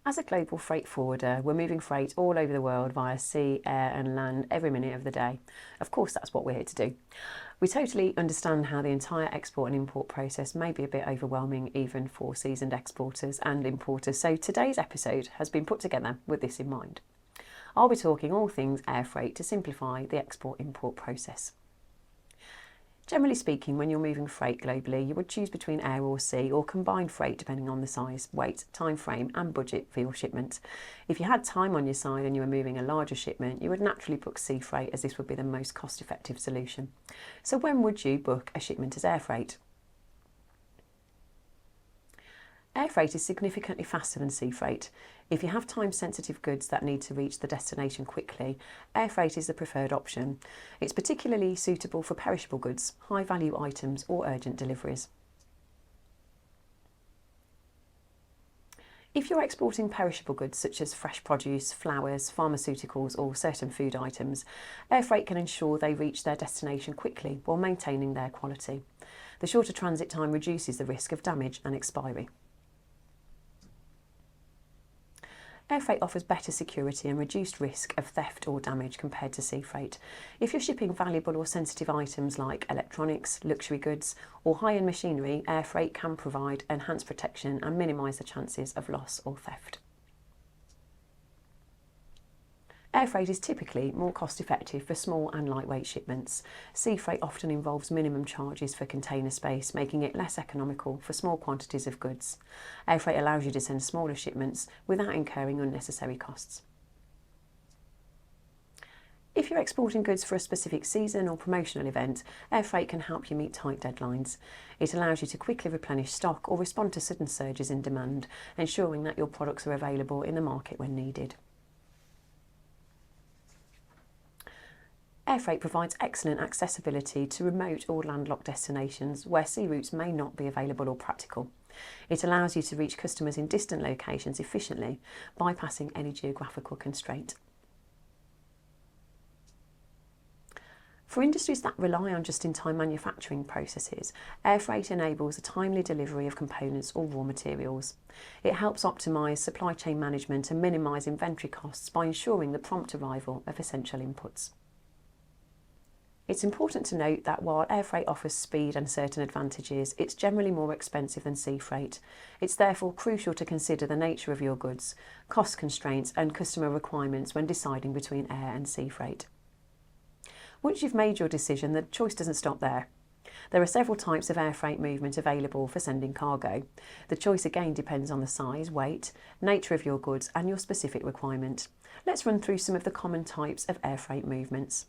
As a global freight forwarder, we're moving freight all over the world via sea, air and land every minute of the day. Of course, that's what we're here to do. We totally understand how the entire export and import process may be a bit overwhelming even for seasoned exporters and importers, so today's episode has been put together with this in mind. I'll be talking all things air freight to simplify the export-import process. Generally speaking, when you're moving freight globally, you would choose between air or sea or combined freight depending on the size, weight, time frame and budget for your shipment. If you had time on your side and you were moving a larger shipment, you would naturally book sea freight as this would be the most cost-effective solution. So when would you book a shipment as air freight? Air freight is significantly faster than sea freight. If you have time-sensitive goods that need to reach the destination quickly, air freight is the preferred option. It's particularly suitable for perishable goods, high-value items or urgent deliveries. If you're exporting perishable goods such as fresh produce, flowers, pharmaceuticals or certain food items, air freight can ensure they reach their destination quickly while maintaining their quality. The shorter transit time reduces the risk of damage and expiry. Air freight offers better security and reduced risk of theft or damage compared to sea freight. If you're shipping valuable or sensitive items like electronics, luxury goods or high-end machinery, air freight can provide enhanced protection and minimise the chances of loss or theft. Air freight is typically more cost-effective for small and lightweight shipments. Sea freight often involves minimum charges for container space, making it less economical for small quantities of goods. Air freight allows you to send smaller shipments without incurring unnecessary costs. If you're exporting goods for a specific season or promotional event, air freight can help you meet tight deadlines. It allows you to quickly replenish stock or respond to sudden surges in demand, ensuring that your products are available in the market when needed. Air freight provides excellent accessibility to remote or landlocked destinations where sea routes may not be available or practical. It allows you to reach customers in distant locations efficiently, bypassing any geographical constraint. For industries that rely on just-in-time manufacturing processes, air freight enables a timely delivery of components or raw materials. It helps optimise supply chain management and minimise inventory costs by ensuring the prompt arrival of essential inputs. It's important to note that while air freight offers speed and certain advantages, it's generally more expensive than sea freight. It's therefore crucial to consider the nature of your goods, cost constraints and customer requirements when deciding between air and sea freight. Once you've made your decision, the choice doesn't stop there. There are several types of air freight movement available for sending cargo. The choice again depends on the size, weight, nature of your goods and your specific requirement. Let's run through some of the common types of air freight movements.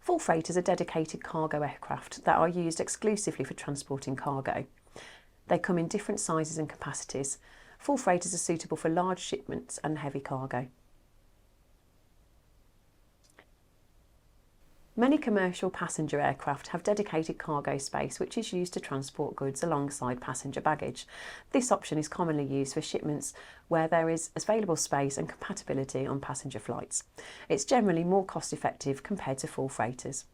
Full freighters are dedicated cargo aircraft that are used exclusively for transporting cargo. They come in different sizes and capacities. Full freighters are suitable for large shipments and heavy cargo. Many commercial passenger aircraft have dedicated cargo space which is used to transport goods alongside passenger baggage. This option is commonly used for shipments where there is available space and compatibility on passenger flights. It's generally more cost effective compared to full freighters.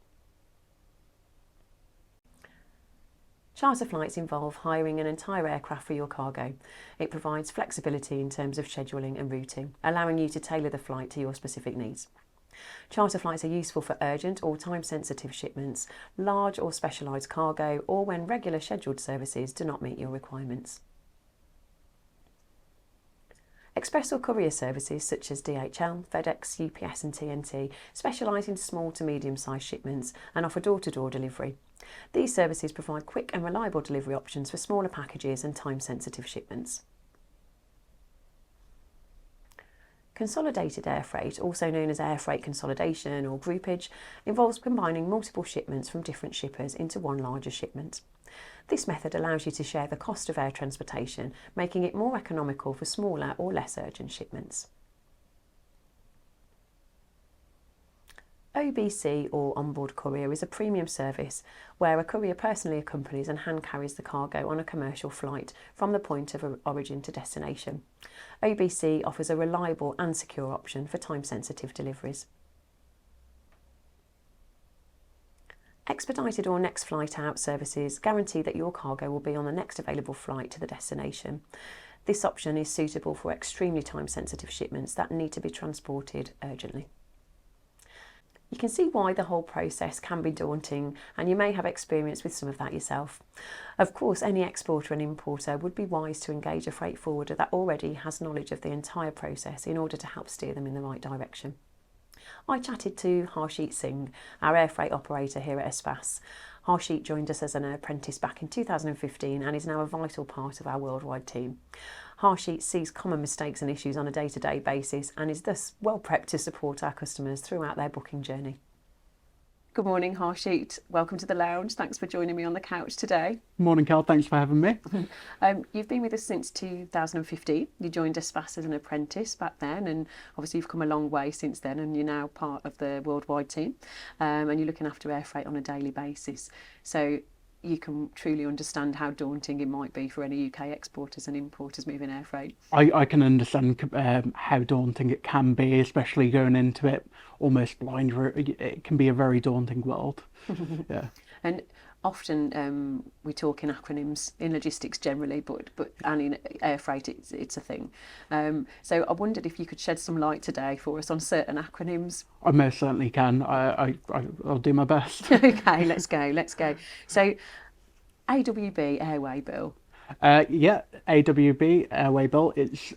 Charter flights involve hiring an entire aircraft for your cargo. It provides flexibility in terms of scheduling and routing, allowing you to tailor the flight to your specific needs. Charter flights are useful for urgent or time-sensitive shipments, large or specialised cargo, or when regular scheduled services do not meet your requirements. Express or courier services such as DHL, FedEx, UPS and TNT specialise in small to medium-sized shipments and offer door-to-door delivery. These services provide quick and reliable delivery options for smaller packages and time-sensitive shipments. Consolidated air freight, also known as air freight consolidation or groupage, involves combining multiple shipments from different shippers into one larger shipment. This method allows you to share the cost of air transportation, making it more economical for smaller or less urgent shipments. OBC or onboard courier is a premium service where a courier personally accompanies and hand carries the cargo on a commercial flight from the point of origin to destination. OBC offers a reliable and secure option for time-sensitive deliveries. Expedited or next flight out services guarantee that your cargo will be on the next available flight to the destination. This option is suitable for extremely time-sensitive shipments that need to be transported urgently. You can see why the whole process can be daunting, and you may have experience with some of that yourself. Of course, any exporter and importer would be wise to engage a freight forwarder that already has knowledge of the entire process in order to help steer them in the right direction. I chatted to Harshit Singh, our air freight operator here at Espas. Harshit joined us as an apprentice back in 2015 and is now a vital part of our worldwide team. Harshit sees common mistakes and issues on a day-to-day basis and is thus well prepped to support our customers throughout their booking journey. Good morning, Harshit. Welcome to the lounge. Thanks for joining me on the couch today. Morning, Cal. Thanks for having me. You've been with us since 2015. You joined Espas as an apprentice back then, and obviously you've come a long way since then, and you're now part of the worldwide team, and you're looking after air freight on a daily basis. So you can truly understand how daunting it might be for any UK exporters and importers moving air freight. I can understand how daunting it can be, especially going into it almost blind. It can be a very daunting world. Yeah. And often we talk in acronyms in logistics generally, but and in air freight it's a thing. So I wondered if you could shed some light today for us on certain acronyms. I most certainly can. I'll do my best. Okay, let's go. So AWB Airway Bill. Yeah, AWB Airway Bill. It's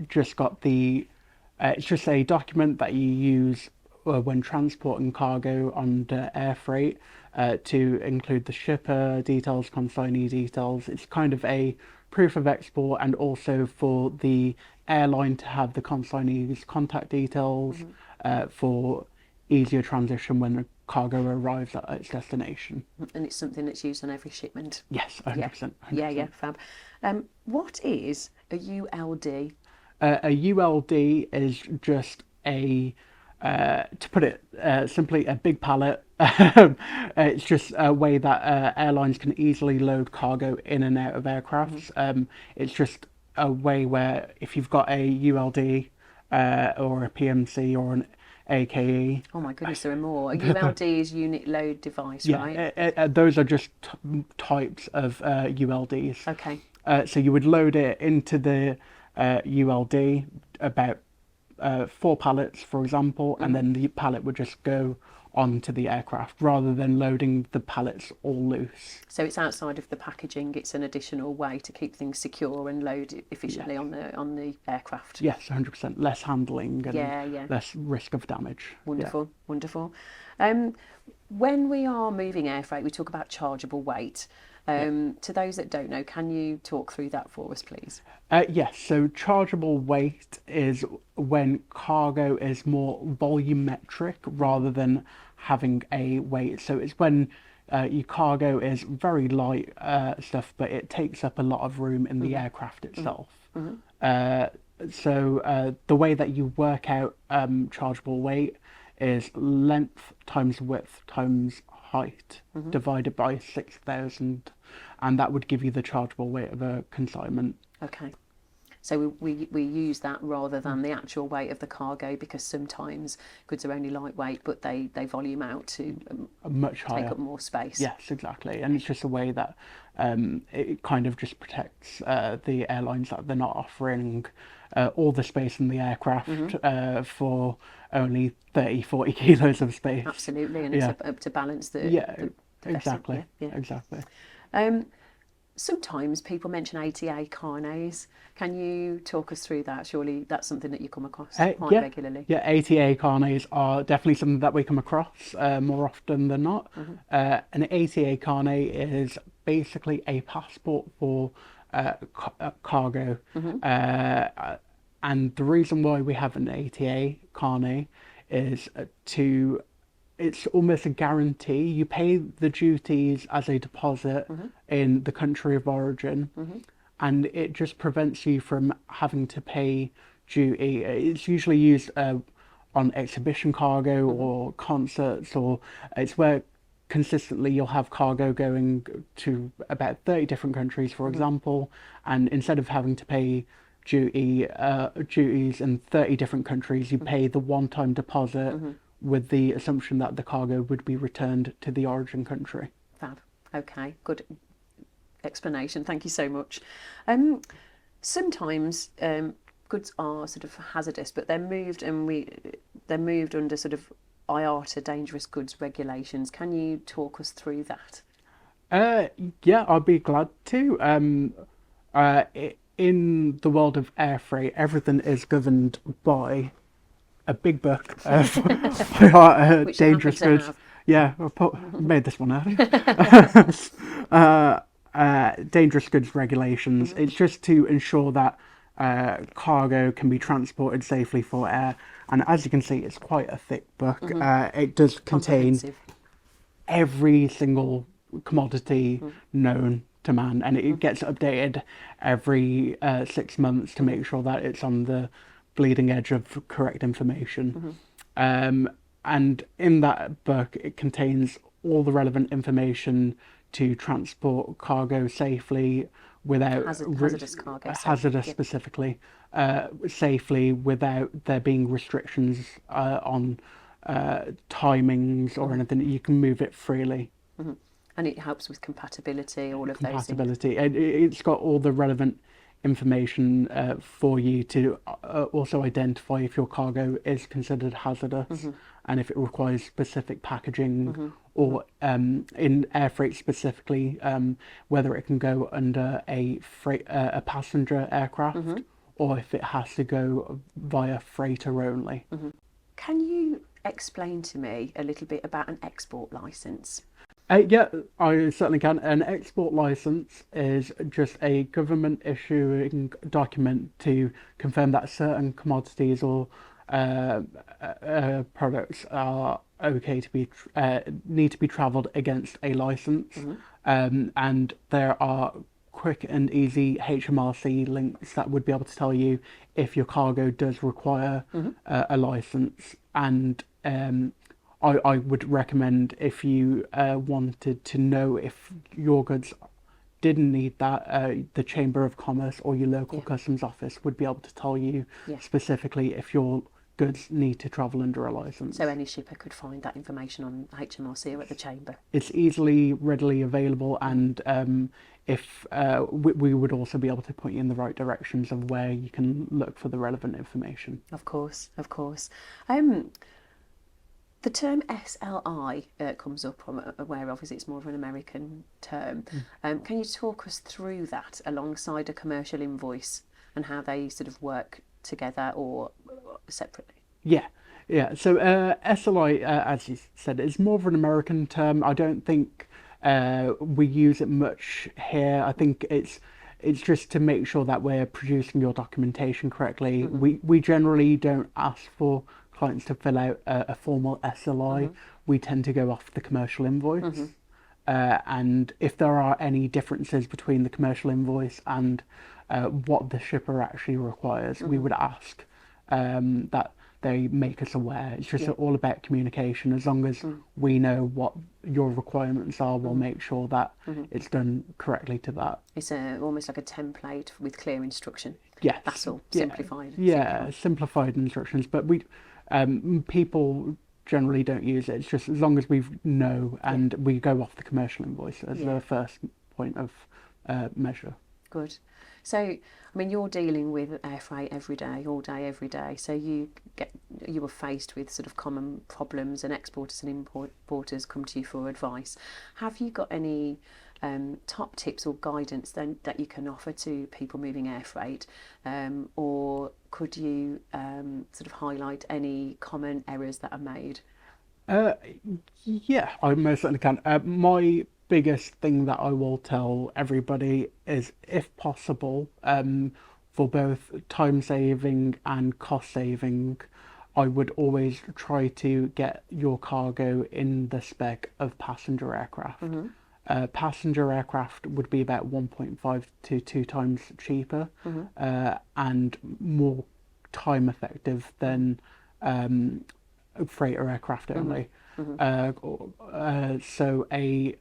just got the. It's just a document that you use when transporting cargo on the air freight to include the shipper details, consignee details. It's kind of a proof of export, and also for the airline to have the consignee's contact details for easier transition when the cargo arrives at its destination. And it's something that's used on every shipment. Yes, 100%. Yeah, fab. What is a ULD? A ULD is just a, to put it simply, a big pallet. It's just a way that airlines can easily load cargo in and out of aircrafts. It's just a way where if you've got a ULD or a PMC or an AKE. Oh my goodness, there are more. A ULD is unit load device, right? Those are just types of ULDs. Okay. So you would load it into the ULD, about 4 pallets, for example, and then the pallet would just go onto the aircraft rather than loading the pallets all loose. So it's outside of the packaging. It's an additional way to keep things secure and load efficiently on the aircraft. Yes, 100%. Less handling and less risk of damage. Wonderful. When we are moving air freight, we talk about chargeable weight. To those that don't know, can you talk through that for us, please? Yes, so chargeable weight is when cargo is more volumetric rather than having a weight. So it's when your cargo is very light stuff, but it takes up a lot of room in the aircraft itself. So the way that you work out chargeable weight is length times width times height divided by 6,000, and that would give you the chargeable weight of a consignment. Okay. So we use that rather than the actual weight of the cargo, because sometimes goods are only lightweight, but they volume out to much higher, take up more space. Yes, exactly. And it's just a way that it kind of just protects the airlines that they're not offering all the space in the aircraft for only 30-40 kilos of space. Absolutely, and it's up to balance the exactly. Yeah. Exactly. Sometimes people mention ATA carnets. Can you talk us through that? Surely that's something that you come across quite regularly. Yeah, ATA carnets are definitely something that we come across more often than not. An ATA carnet is basically a passport for cargo. And the reason why we have an ATA carnet is it's almost a guarantee. You pay the duties as a deposit in the country of origin, and it just prevents you from having to pay duty. It's usually used on exhibition cargo or concerts, or it's where consistently you'll have cargo going to about 30 different countries, for example, and instead of having to pay duties in 30 different countries, you pay the one-time deposit with the assumption that the cargo would be returned to the origin country. Fab. Okay, good explanation. Thank you so much. sometimes goods are sort of hazardous, but they're moved they're moved under sort of IATA dangerous goods regulations. Can you talk us through that? Yeah, I'd be glad to. In the world of air freight, everything is governed by a big book of Which you happen dangerous to goods. have. Yeah, made this one earlier. Dangerous goods regulations. It's just to ensure that cargo can be transported safely for air. And as you can see, it's quite a thick book. It does contain Comprehensive. every single commodity known to man, and it gets updated every 6 months to make sure that it's on the bleeding edge of correct information. And in that book, it contains all the relevant information to transport cargo safely without Hazardous cargo. hazardous specifically, safely without there being restrictions on timings or anything. You can move it freely. And it helps with compatibility, all of those things. Compatibility. It's got all the relevant information for you to also identify if your cargo is considered hazardous and if it requires specific packaging or in air freight specifically, whether it can go under a passenger aircraft or if it has to go via freighter only. Can you explain to me a little bit about an export license? Yeah, I certainly can. An export license is just a government issuing document to confirm that certain commodities or products are okay to be need to be travelled against a license, and there are quick and easy HMRC links that would be able to tell you if your cargo does require a license. And I would recommend, if you wanted to know if your goods didn't need that, the Chamber of Commerce or your local customs office would be able to tell you specifically if your goods need to travel under a license. So any shipper could find that information on HMRC or at the Chamber? It's easily, readily available, and if we would also be able to point you in the right directions of where you can look for the relevant information. Of course, of course. The term SLI comes up, I'm aware of, as it's more of an American term. Can you talk us through that alongside a commercial invoice and how they sort of work together or separately? Yeah. So SLI, as you said, is more of an American term. I don't think we use it much here. I think it's just to make sure that we're producing your documentation correctly. We generally don't ask for clients to fill out a formal SLI. We tend to go off the commercial invoice. And if there are any differences between the commercial invoice and what the shipper actually requires, we would ask that they make us aware. It's just all about communication. As long as we know what your requirements are, we'll make sure that it's done correctly to that. It's almost like a template with clear instruction. Yes. That's all. Simplified. Yeah, simplified instructions. But people generally don't use it. It's just as long as we know and we go off the commercial invoice as the first point of measure. Good. So, I mean, you're dealing with air freight every day, all day, every day. So you are faced with sort of common problems, and exporters and importers come to you for advice. Have you got any top tips or guidance then that you can offer to people moving air freight, or could you sort of highlight any common errors that are made? Yeah, I most certainly can. My biggest thing that I will tell everybody is, if possible, for both time saving and cost saving, I would always try to get your cargo in the spec of passenger aircraft. Passenger aircraft would be about 1.5 to 2 times cheaper and more time effective than freighter aircraft only. So a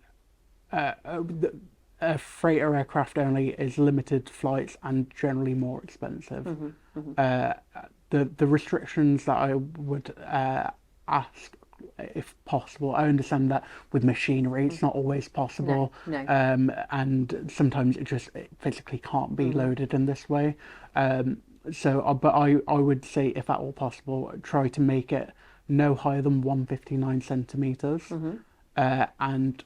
freighter aircraft only is limited flights and generally more expensive. The restrictions that I would ask if possible. I understand that with machinery it's not always possible, No. and sometimes it physically can't be loaded in this way. But I would say, if at all possible, try to make it no higher than 159 centimeters, and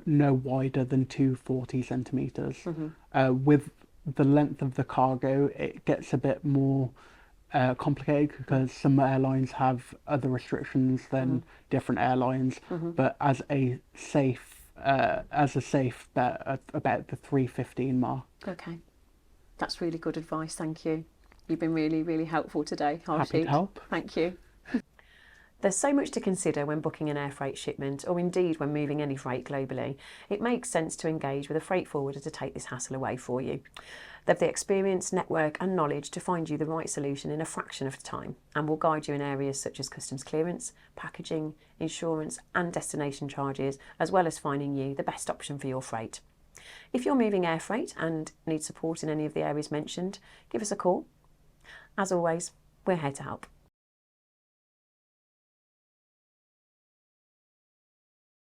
no wider than 240 centimeters. With the length of the cargo, it gets a bit more complicated because some airlines have other restrictions than different airlines. But as a safe bet, about the 315 mark. Okay, that's really good advice. Thank you. You've been really, really helpful today, Harshit. Happy to help. Thank you. There's so much to consider when booking an air freight shipment, or indeed when moving any freight globally. It makes sense to engage with a freight forwarder to take this hassle away for you. They've the experience, network and knowledge to find you the right solution in a fraction of the time, and will guide you in areas such as customs clearance, packaging, insurance and destination charges, as well as finding you the best option for your freight. If you're moving air freight and need support in any of the areas mentioned, give us a call. As always, we're here to help.